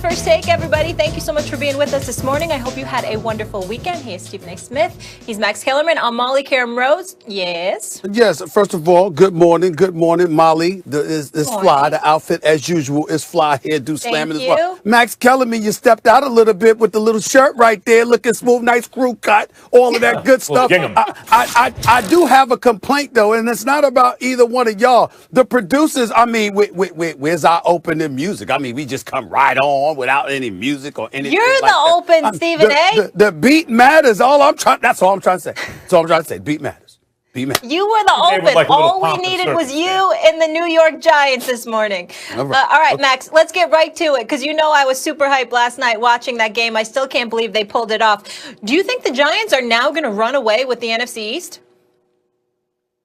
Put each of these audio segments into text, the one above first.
First Take, everybody. Thank you so much for being with us this morning. I hope you had a wonderful weekend. He is Stephen A. Smith. He's Max Kellerman. I'm Molly Karam Rose. Yes. Yes. First of all, good morning. Good morning, Molly. Is fly. The outfit, as usual, is fly. Hairdo slamming as well. Max Kellerman, you stepped out a little bit with the little shirt right there, looking smooth, nice crew cut, all of that good stuff. I do have a complaint, though, and it's not about either one of y'all. The producers, I mean, where's our opening music? I mean, we just come right on without any music or anything. You're like the open, Stephen A. The beat matters. That's all I'm trying to say. That's all I'm trying to say. Beat matters. Beat matters. You were the open. Like all we needed was you and the New York Giants this morning. All right, Max, let's get right to it, because you know I was super hyped last night watching that game. I still can't believe they pulled it off. Do you think the Giants are now going to run away with the NFC East?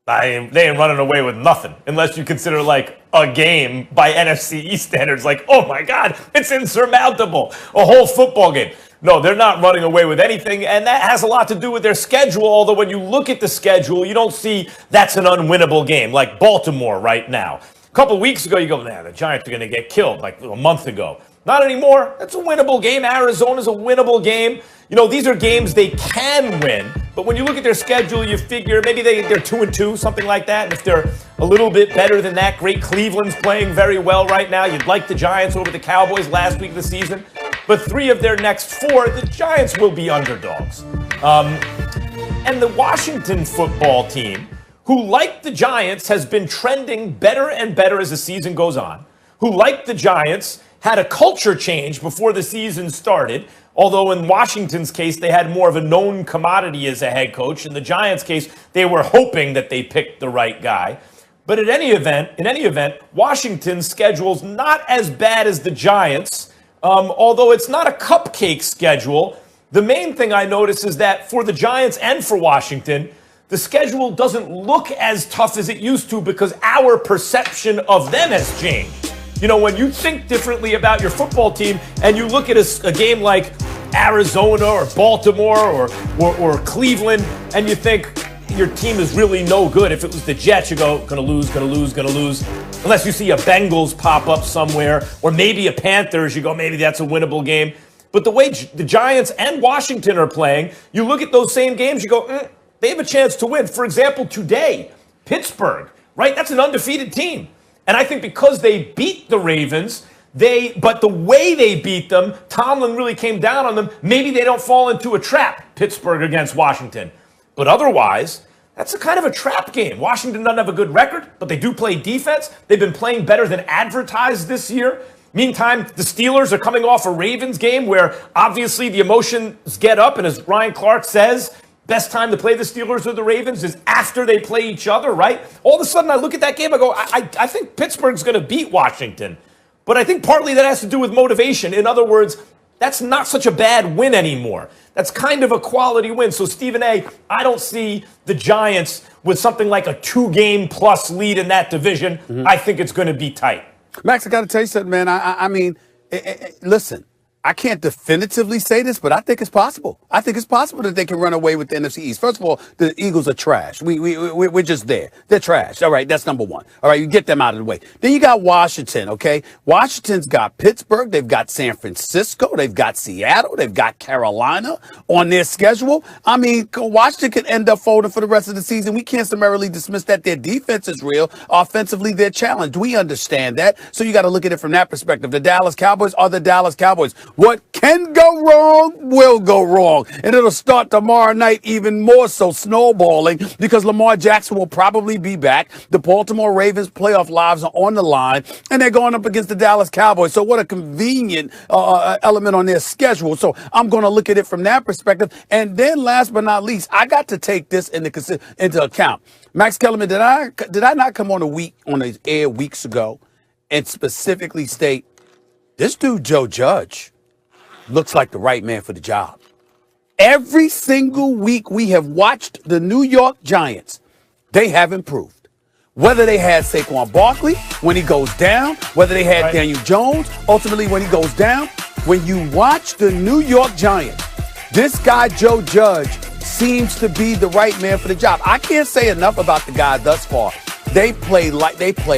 They ain't running away with nothing, unless you consider like a game by NFC East standards. Like, oh my God, it's insurmountable. A whole football game. No, they're not running away with anything, and that has a lot to do with their schedule, although when you look at the schedule, you don't see that's an unwinnable game, like Baltimore right now. A couple weeks ago, you go, man, the Giants are going to get killed, like a month ago. Not anymore. It's a winnable game. Arizona's a winnable game. You know, these are games they can win, but when you look at their schedule, you figure maybe they're 2-2, something like that, and if they're a little bit better than that, great. Cleveland's playing very well right now. You'd like the Giants over the Cowboys last week of the season. But 3 of their next 4, the Giants will be underdogs. And the Washington football team, who, like the Giants, has been trending better and better as the season goes on, who, like the Giants, had a culture change before the season started, although in Washington's case, they had more of a known commodity as a head coach. In the Giants' case, they were hoping that they picked the right guy. But in any event, Washington's schedule's not as bad as the Giants'. Although it's not a cupcake schedule, the main thing I notice is that for the Giants and for Washington, the schedule doesn't look as tough as it used to because our perception of them has changed. You know, when you think differently about your football team and you look at a game like Arizona or Baltimore or Cleveland and you think your team is really no good. If it was the Jets, you go, gonna lose. Unless you see a Bengals pop up somewhere, or maybe a Panthers, you go, maybe that's a winnable game. But the way the Giants and Washington are playing, you look at those same games, you go, they have a chance to win. For example, today, Pittsburgh, right? That's an undefeated team. And I think because they beat the Ravens, but the way they beat them, Tomlin really came down on them. Maybe they don't fall into a trap, Pittsburgh against Washington. But otherwise, that's a kind of a trap game. Washington doesn't have a good record, but they do play defense. They've been playing better than advertised this year. Meantime, the Steelers are coming off a Ravens game where obviously the emotions get up. And as Ryan Clark says, best time to play the Steelers or the Ravens is after they play each other, right? All of a sudden, I look at that game, I go, I think Pittsburgh's going to beat Washington. But I think partly that has to do with motivation. In other words, that's not such a bad win anymore. That's kind of a quality win. So, Stephen A., I don't see the Giants with something like a 2-game plus lead in that division. I think it's going to be tight. Max, I got to tell you something, man. I mean, listen, I can't definitively say this, but I think it's possible. I think it's possible that they can run away with the NFC East. First of all, the Eagles are trash. We're just there. They're trash. All right, that's number one. All right, you get them out of the way. Then you got Washington, okay? Washington's got Pittsburgh. They've got San Francisco. They've got Seattle. They've got Carolina on their schedule. I mean, Washington could end up folding for the rest of the season. We can't summarily dismiss that their defense is real. Offensively, they're challenged. We understand that. So you got to look at it from that perspective. The Dallas Cowboys are the Dallas Cowboys. What can go wrong will go wrong. And it'll start tomorrow night even more so snowballing because Lamar Jackson will probably be back. The Baltimore Ravens playoff lives are on the line and they're going up against the Dallas Cowboys. So what a convenient element on their schedule. So I'm going to look at it from that perspective. And then last but not least, I got to take this into account. Max Kellerman, did I not come on the air weeks ago and specifically state this dude, Joe Judge, looks like the right man for the job? Every single week we have watched the New York Giants. They have improved. Whether they had Saquon Barkley when he goes down, whether they had Daniel Jones, ultimately when he goes down, when you watch the New York Giants, this guy, Joe Judge, seems to be the right man for the job. I can't say enough about the guy thus far. They play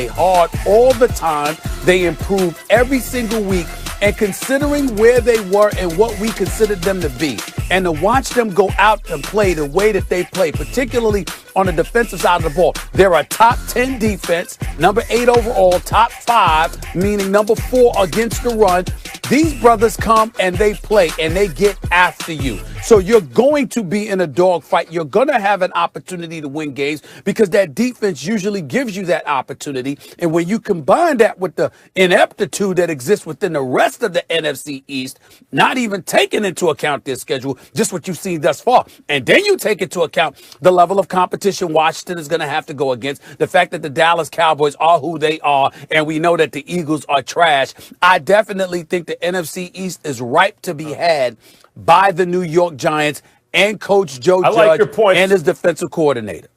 hard all the time. They improve every single week. And considering where they were and what we considered them to be, and to watch them go out and play the way that they play, particularly on the defensive side of the ball, they're a top 10 defense, number 8 overall, top 5, meaning number 4 against the run. These brothers come and they play and they get after you. So you're going to be in a dogfight. You're going to have an opportunity to win games because that defense usually gives you that opportunity. And when you combine that with the ineptitude that exists within the rest of the NFC East, not even taking into account their schedule, just what you've seen thus far, and then you take into account the level of competition Washington is going to have to go against, the fact that the Dallas Cowboys are who they are, and we know that the Eagles are trash, I definitely think the NFC East is ripe to be had by the New York Giants and Coach Joe Judge and his defensive coordinator.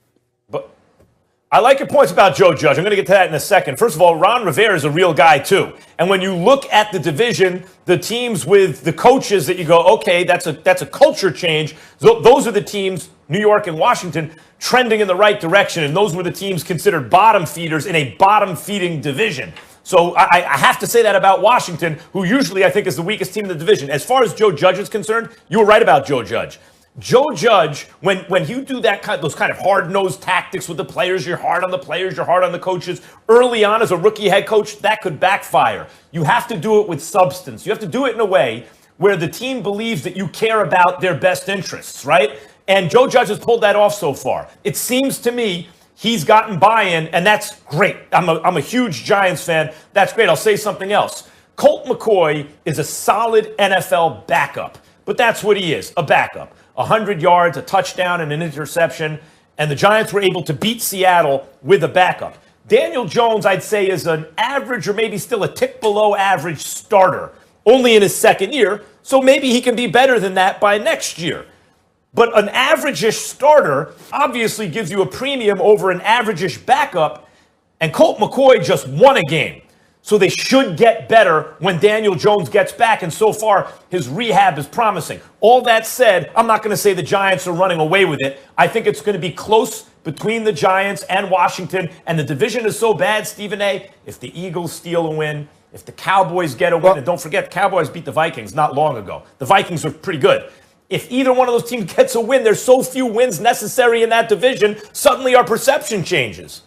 But I like your points about Joe Judge. I'm going to get to that in a second. First of all, Ron Rivera is a real guy, too. And when you look at the division, the teams with the coaches that you go, okay, that's a culture change. Those are the teams, New York and Washington, trending in the right direction. And those were the teams considered bottom feeders in a bottom-feeding division. So I have to say that about Washington, who usually I think is the weakest team in the division. As far as Joe Judge is concerned, you were right about Joe Judge. Joe Judge, when you do those kind of hard-nosed tactics with the players, you're hard on the players, you're hard on the coaches, early on as a rookie head coach, that could backfire. You have to do it with substance. You have to do it in a way where the team believes that you care about their best interests, right? And Joe Judge has pulled that off so far. It seems to me he's gotten buy-in, and that's great. I'm a huge Giants fan. That's great. I'll say something else. Colt McCoy is a solid NFL backup, but that's what he is, a backup. 100 yards, a touchdown, and an interception, and the Giants were able to beat Seattle with a backup. Daniel Jones, I'd say, is an average or maybe still a tick below average starter, only in his second year, so maybe he can be better than that by next year. But an average-ish starter obviously gives you a premium over an average-ish backup, and Colt McCoy just won a game. So they should get better when Daniel Jones gets back, and so far his rehab is promising. All that said, I'm not going to say the Giants are running away with it. I think it's going to be close between the Giants and Washington, and the division is so bad, Stephen A., if the Eagles steal a win, if the Cowboys get a win, and don't forget, the Cowboys beat the Vikings not long ago. The Vikings are pretty good. If either one of those teams gets a win, there's so few wins necessary in that division, suddenly our perception changes.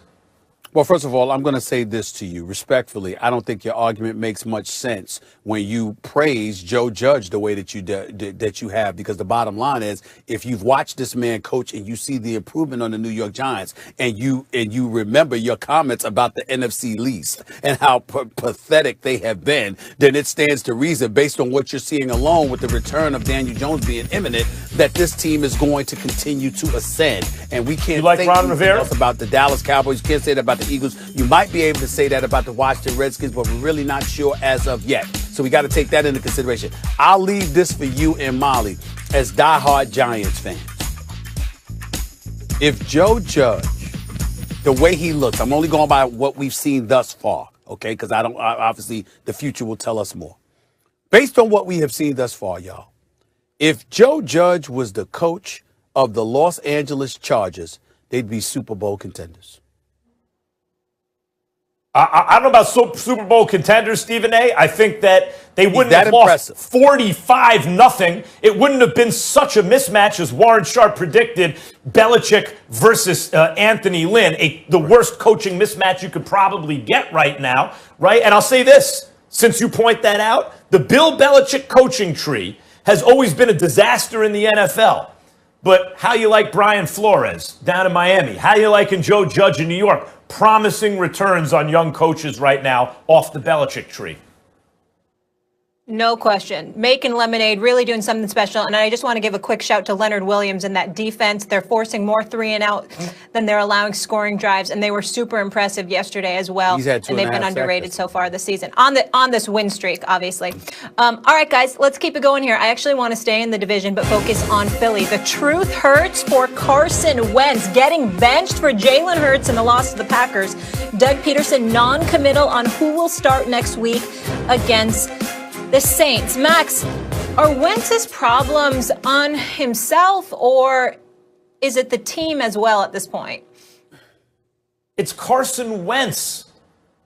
Well, first of all, I'm going to say this to you respectfully. I don't think your argument makes much sense when you praise Joe Judge the way that you have, because the bottom line is, if you've watched this man coach and you see the improvement on the New York Giants, and you remember your comments about the NFC least and how pathetic they have been, then it stands to reason, based on what you're seeing alone with the return of Daniel Jones being imminent, that this team is going to continue to ascend. And we can't say anything else about the Dallas Cowboys. You can't say that about the Eagles. You might be able to say that about the Washington Redskins, but we're really not sure as of yet. So we got to take that into consideration. I'll leave this for you and Molly as diehard Giants fans. If Joe Judge, the way he looks, I'm only going by what we've seen thus far, okay? Because obviously the future will tell us more. Based on what we have seen thus far, y'all, if Joe Judge was the coach of the Los Angeles Chargers, they'd be Super Bowl contenders. I don't know about Super Bowl contenders, Stephen A. I think that they wouldn't have lost 45-0. It wouldn't have been such a mismatch as Warren Sharp predicted, Belichick versus Anthony Lynn, the worst coaching mismatch you could probably get right now, right? And I'll say this, since you point that out, the Bill Belichick coaching tree has always been a disaster in the NFL. But how you like Brian Flores down in Miami? How you liking Joe Judge in New York? Promising returns on young coaches right now off the Belichick tree. No question. Making lemonade, really doing something special. And I just want to give a quick shout to Leonard Williams and that defense. They're forcing more 3-and-out than they're allowing scoring drives, and they were super impressive yesterday as well. He's had 2.5 and they've been underrated so far this season on this win streak, obviously. All right, guys, let's keep it going here. I actually want to stay in the division, but focus on Philly. The truth hurts for Carson Wentz, getting benched for Jalen Hurts in the loss to the Packers. Doug Peterson non-committal on who will start next week against the Saints. Max, are Wentz's problems on himself, or is it the team as well at this point? It's Carson Wentz.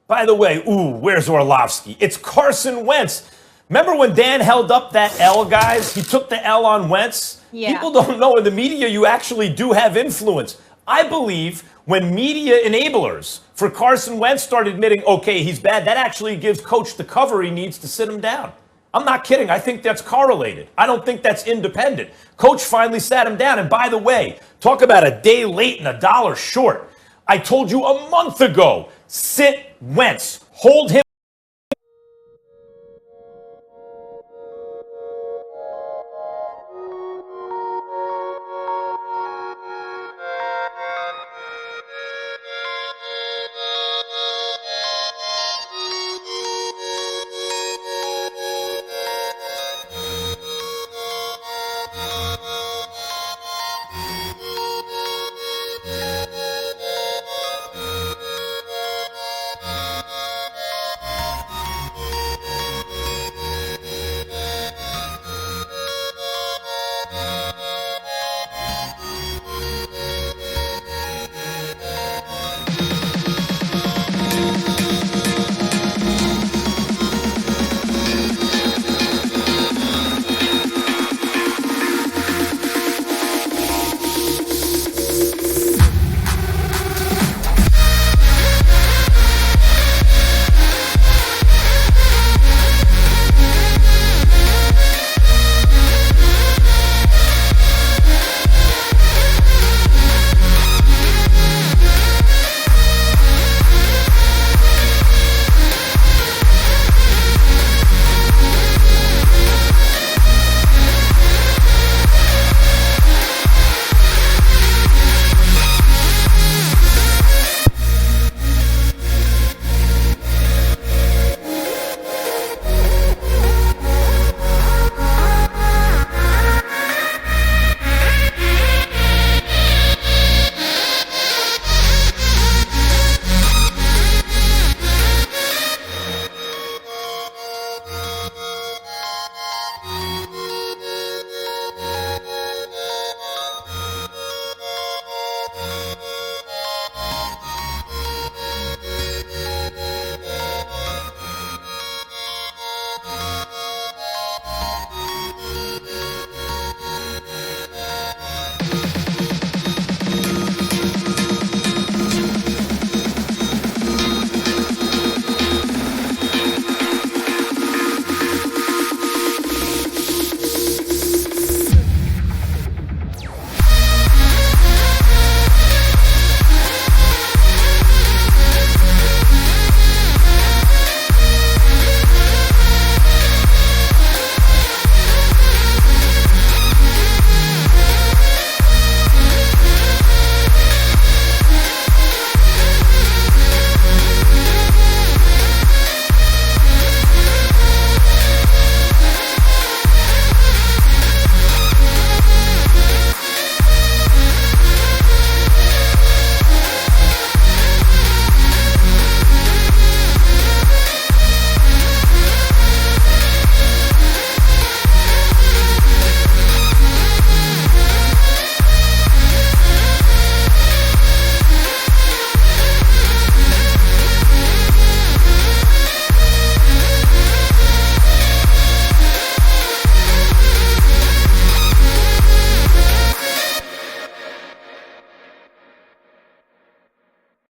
By the way, where's Orlovsky? It's Carson Wentz. Remember when Dan held up that L, guys? He took the L on Wentz. Yeah. People don't know in the media you actually do have influence. I believe when media enablers for Carson Wentz start admitting, okay, he's bad, that actually gives coach the cover he needs to sit him down. I'm not kidding. I think that's correlated. I don't think that's independent. Coach finally sat him down. And by the way, talk about a day late and $1 short. I told you a month ago, sit Wentz, hold him.